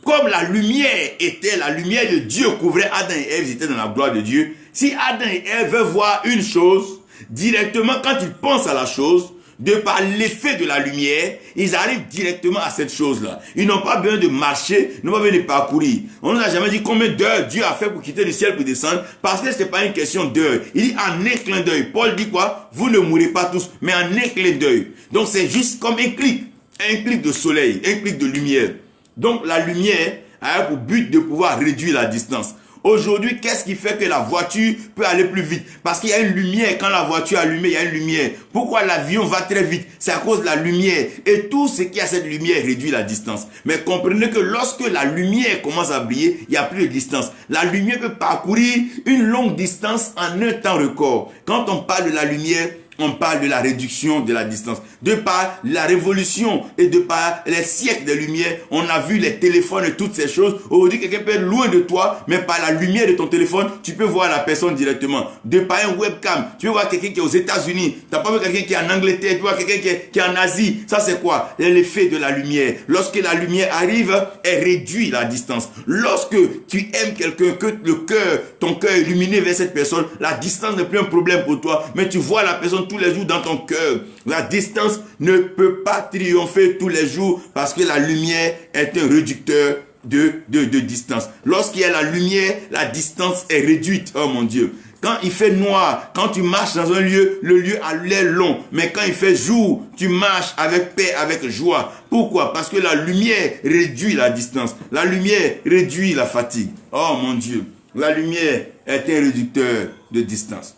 comme la lumière de Dieu couvrait Adam et Ève, ils étaient dans la gloire de Dieu. Si Adam et Ève veulent voir une chose, directement quand ils pensent à la chose, de par l'effet de la lumière, ils arrivent directement à cette chose-là. Ils n'ont pas besoin de marcher, ils n'ont pas besoin de parcourir. On ne nous a jamais dit combien d'heures Dieu a fait pour quitter le ciel pour descendre, parce que ce n'est pas une question d'heure. Il dit en un clin d'œil. Paul dit quoi? Vous ne mourrez pas tous, mais en un clin d'œil. Donc c'est juste comme un clic de soleil, un clic de lumière. Donc la lumière a pour but de pouvoir réduire la distance. Aujourd'hui, qu'est-ce qui fait que la voiture peut aller plus vite? Parce qu'il y a une lumière. Quand la voiture est allumée, il y a une lumière. Pourquoi l'avion va très vite? C'est à cause de la lumière. Et tout ce qui a cette lumière réduit la distance. Mais comprenez que lorsque la lumière commence à briller, il n'y a plus de distance. La lumière peut parcourir une longue distance en un temps record. Quand on parle de la lumière, on parle de la réduction de la distance. De par la révolution et de par les siècles de lumière, on a vu les téléphones et toutes ces choses. Aujourd'hui, quelqu'un peut être loin de toi, mais par la lumière de ton téléphone, tu peux voir la personne directement. De par un webcam, tu peux voir quelqu'un qui est aux États-Unis. Tu n'as pas vu quelqu'un qui est en Angleterre, tu peux voir quelqu'un qui est en Asie. Ça, c'est quoi? L'effet de la lumière. Lorsque la lumière arrive, elle réduit la distance. Lorsque tu aimes quelqu'un, que ton cœur est illuminé vers cette personne, la distance n'est plus un problème pour toi, mais tu vois la personne tous les jours dans ton cœur. La distance ne peut pas triompher tous les jours parce que la lumière est un réducteur de distance. Lorsqu'il y a la lumière, la distance est réduite. Oh mon Dieu. Quand il fait noir, quand tu marches dans un lieu, le lieu a l'air long. Mais quand il fait jour, tu marches avec paix, avec joie. Pourquoi? Parce que la lumière réduit la distance. La lumière réduit la fatigue. Oh mon Dieu. La lumière est un réducteur de distance.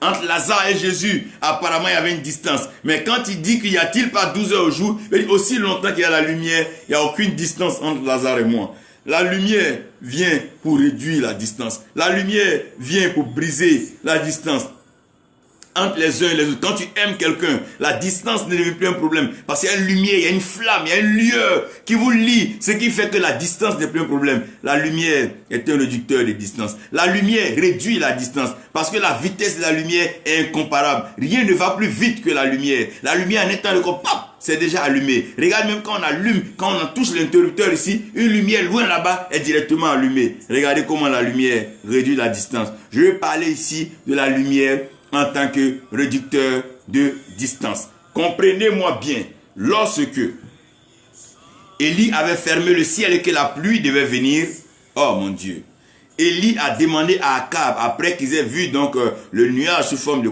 Entre Lazare et Jésus, apparemment, il y avait une distance. Mais quand il dit qu'il n'y a-t-il pas 12 heures au jour, aussi longtemps qu'il y a la lumière, il n'y a aucune distance entre Lazare et moi. La lumière vient pour réduire la distance. La lumière vient pour briser la distance entre les uns et les autres. Quand tu aimes quelqu'un, la distance ne devient plus un problème. Parce qu'il y a une lumière, il y a une flamme, il y a une lueur qui vous lie. Ce qui fait que la distance n'est plus un problème. La lumière est un réducteur de distance. La lumière réduit la distance. Parce que la vitesse de la lumière est incomparable. Rien ne va plus vite que la lumière. La lumière en étant le corps, pop, c'est déjà allumé. Regarde, même quand on allume, quand on touche l'interrupteur ici, une lumière loin là-bas est directement allumée. Regardez comment la lumière réduit la distance. Je vais parler ici de la lumière en tant que réducteur de distance. Comprenez-moi bien, lorsque Élie avait fermé le ciel et que la pluie devait venir, oh mon Dieu, Élie a demandé à Akab, après qu'ils aient vu donc le nuage sous forme de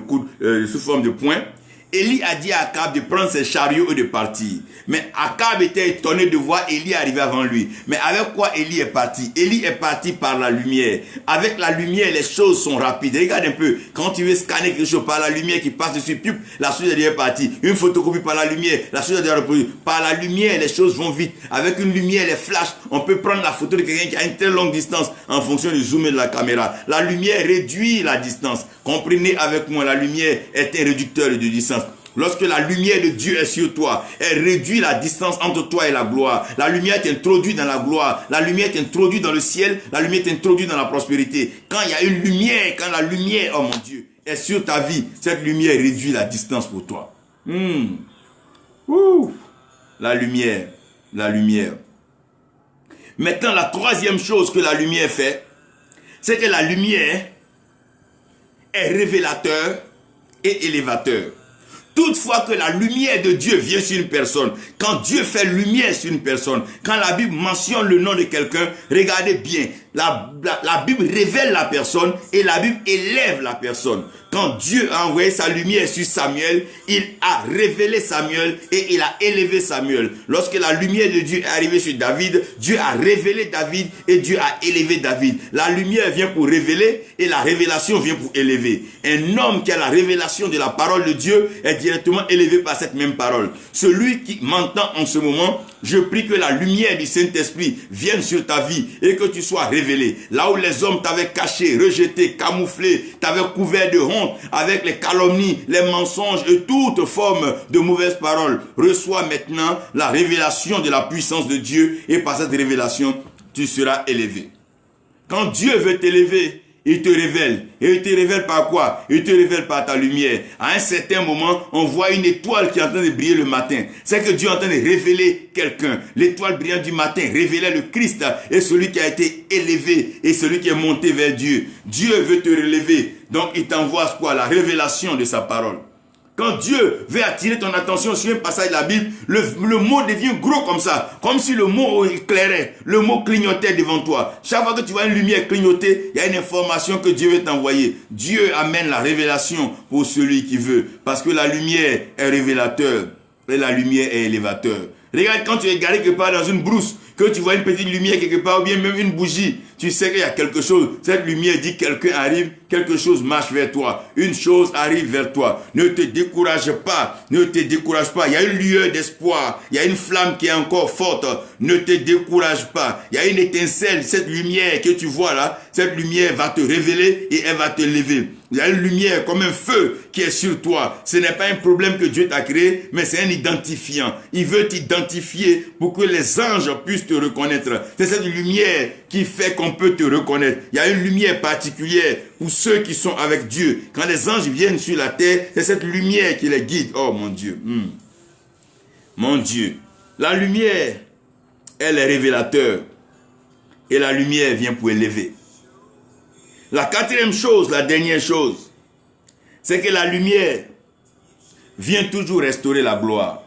poing, Élie a dit à Akab de prendre ses chariots et de partir. Mais Akab était étonné de voir Élie arriver avant lui. Mais avec quoi Élie est parti? Élie est parti par la lumière. Avec la lumière, les choses sont rapides. Regarde un peu, quand tu veux scanner quelque chose par la lumière qui passe dessus, la chose est déjà partie. Une photocopie par la lumière, la chose est déjà reproduite. Par la lumière, les choses vont vite. Avec une lumière, les flashs, on peut prendre la photo de quelqu'un qui a une très longue distance en fonction du zoom de la caméra. La lumière réduit la distance. Comprenez avec moi, la lumière est un réducteur de distance. Lorsque la lumière de Dieu est sur toi, elle réduit la distance entre toi et la gloire. La lumière t'introduit dans la gloire. La lumière t'introduit dans le ciel. La lumière t'introduit dans la prospérité. Quand il y a une lumière, quand la lumière, oh mon Dieu, est sur ta vie, cette lumière réduit la distance pour toi. La lumière, la lumière. Maintenant, la troisième chose que la lumière fait, c'est que la lumière est révélateur et élévateur. Toutefois que la lumière de Dieu vient sur une personne, quand Dieu fait lumière sur une personne, quand la Bible mentionne le nom de quelqu'un, regardez bien, la Bible révèle la personne et la Bible élève la personne. Quand Dieu a envoyé sa lumière sur Samuel, il a révélé Samuel et il a élevé Samuel. Lorsque la lumière de Dieu est arrivée sur David, Dieu a révélé David et Dieu a élevé David. La lumière vient pour révéler et la révélation vient pour élever. Un homme qui a la révélation de la parole de Dieu est directement élevé par cette même parole. Celui qui m'entend en ce moment, je prie que la lumière du Saint-Esprit vienne sur ta vie et que tu sois révélé. Là où les hommes t'avaient caché, rejeté, camouflé, t'avaient couvert de honte, avec les calomnies, les mensonges et toute forme de mauvaises paroles, reçois maintenant la révélation de la puissance de Dieu et par cette révélation, tu seras élevé. Quand Dieu veut t'élever, il te révèle. Et il te révèle par quoi? Il te révèle par ta lumière. À un certain moment, on voit une étoile qui est en train de briller le matin. C'est que Dieu est en train de révéler quelqu'un. L'étoile brillante du matin révélait le Christ et celui qui a été élevé et celui qui est monté vers Dieu. Dieu veut te relever. Donc il t'envoie quoi? La révélation de sa parole. Quand Dieu veut attirer ton attention sur un passage de la Bible, le mot devient gros comme ça. Comme si le mot éclairait, le mot clignotait devant toi. Chaque fois que tu vois une lumière clignoter, il y a une information que Dieu veut t'envoyer. Dieu amène la révélation pour celui qui veut. Parce que la lumière est révélateur et la lumière est élévateur. Regarde, quand tu es garé quelque part dans une brousse, que tu vois une petite lumière quelque part ou bien même une bougie, tu sais qu'il y a quelque chose. Cette lumière dit quelqu'un arrive, quelque chose marche vers toi. Une chose arrive vers toi. Ne te décourage pas. Ne te décourage pas. Il y a une lueur d'espoir. Il y a une flamme qui est encore forte. Ne te décourage pas. Il y a une étincelle. Cette lumière que tu vois là, cette lumière va te révéler et elle va te lever. Il y a une lumière comme un feu qui est sur toi. Ce n'est pas un problème que Dieu t'a créé, mais c'est un identifiant. Il veut t'identifier pour que les anges puissent te reconnaître. C'est cette lumière qui fait qu'on peut te reconnaître. Il y a une lumière particulière pour ceux qui sont avec Dieu. Quand les anges viennent sur la terre, c'est cette lumière qui les guide. Oh mon Dieu. Mon Dieu. La lumière, elle est révélateur. Et la lumière vient pour élever. La quatrième chose, la dernière chose, c'est que la lumière vient toujours restaurer la gloire.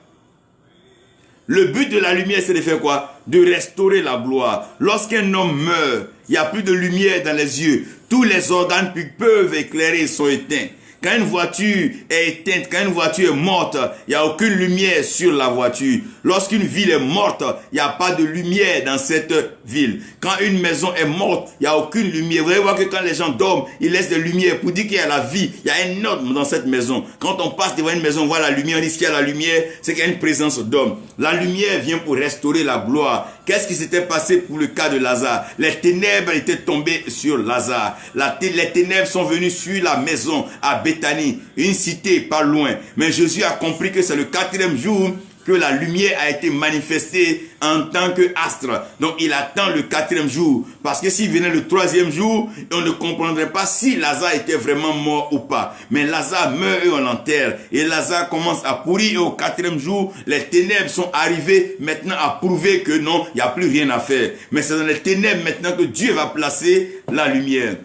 Le but de la lumière, c'est de faire quoi? De restaurer la gloire. Lorsqu'un homme meurt, il n'y a plus de lumière dans les yeux. Tous les organes qui peuvent éclairer sont éteints. Quand une voiture est éteinte, quand une voiture est morte, il n'y a aucune lumière sur la voiture. Lorsqu'une ville est morte, il n'y a pas de lumière dans cette ville. Quand une maison est morte, il n'y a aucune lumière. Vous allez voir que quand les gens dorment, ils laissent des lumières pour dire qu'il y a la vie. Il y a un ordre dans cette maison. Quand on passe devant une maison, on voit la lumière, on dit qu'il y a la lumière, c'est qu'il y a une présence d'homme. La lumière vient pour restaurer la gloire. Qu'est-ce qui s'était passé pour le cas de Lazare? Les ténèbres étaient tombées sur Lazare. Les ténèbres sont venues sur la maison à Béthanie, une cité pas loin. Mais Jésus a compris que c'est le 4e jour que la lumière a été manifestée en tant qu'astre. Donc il attend le 4e jour. Parce que s'il venait le 3e jour, on ne comprendrait pas si Lazare était vraiment mort ou pas. Mais Lazare meurt et on l'enterre. Et Lazare commence à pourrir et au 4e jour, les ténèbres sont arrivées maintenant à prouver que non, il n'y a plus rien à faire. Mais c'est dans les ténèbres maintenant que Dieu va placer la lumière.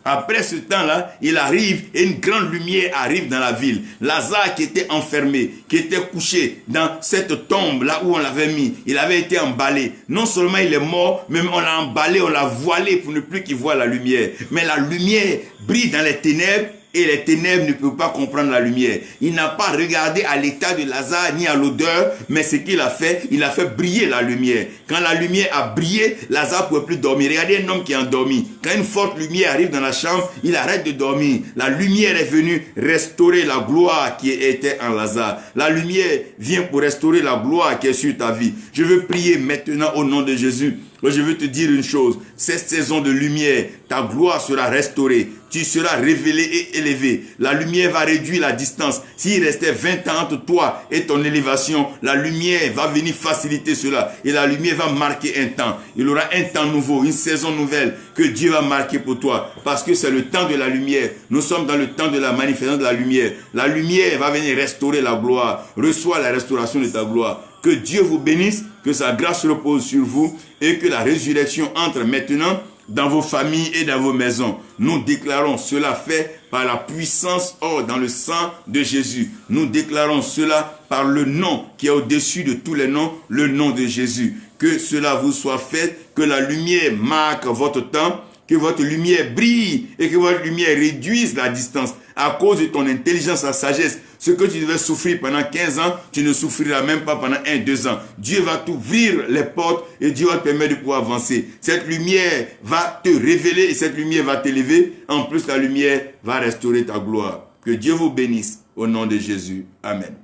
Après ce temps-là, il arrive et une grande lumière arrive dans la ville. Lazare qui était enfermé, qui était couché dans cette tombe là où on l'avait mis, il avait été emballé. Non seulement il est mort, mais on l'a emballé, on l'a voilé pour ne plus qu'il voie la lumière. Mais la lumière brille dans les ténèbres et les ténèbres ne peuvent pas comprendre la lumière. Il n'a pas regardé à l'état de Lazare ni à l'odeur, mais ce qu'il a fait briller la lumière. Quand la lumière a brillé, Lazare ne pouvait plus dormir. Regardez un homme qui est endormi. Quand une forte lumière arrive dans la chambre, il arrête de dormir. La lumière est venue restaurer la gloire qui était en Lazare. La lumière vient pour restaurer la gloire qui est sur ta vie. Je veux prier maintenant au nom de Jésus. Je veux te dire une chose, cette saison de lumière, ta gloire sera restaurée, tu seras révélé et élevé. La lumière va réduire la distance. S'il restait 20 ans entre toi et ton élévation, la lumière va venir faciliter cela. Et la lumière va marquer un temps. Il y aura un temps nouveau, une saison nouvelle que Dieu va marquer pour toi. Parce que c'est le temps de la lumière. Nous sommes dans le temps de la manifestation de la lumière. La lumière va venir restaurer la gloire. Reçois la restauration de ta gloire. Que Dieu vous bénisse, que sa grâce repose sur vous et que la résurrection entre maintenant dans vos familles et dans vos maisons. Nous déclarons cela fait par la puissance dans le sang de Jésus. Nous déclarons cela par le nom qui est au-dessus de tous les noms, le nom de Jésus. Que cela vous soit fait, que la lumière marque votre temps, que votre lumière brille et que votre lumière réduise la distance à cause de ton intelligence, la sagesse. Ce que tu devais souffrir pendant 15 ans, tu ne souffriras même pas pendant 1-2 ans. Dieu va t'ouvrir les portes et Dieu va te permettre de pouvoir avancer. Cette lumière va te révéler et cette lumière va t'élever. En plus, la lumière va restaurer ta gloire. Que Dieu vous bénisse au nom de Jésus. Amen.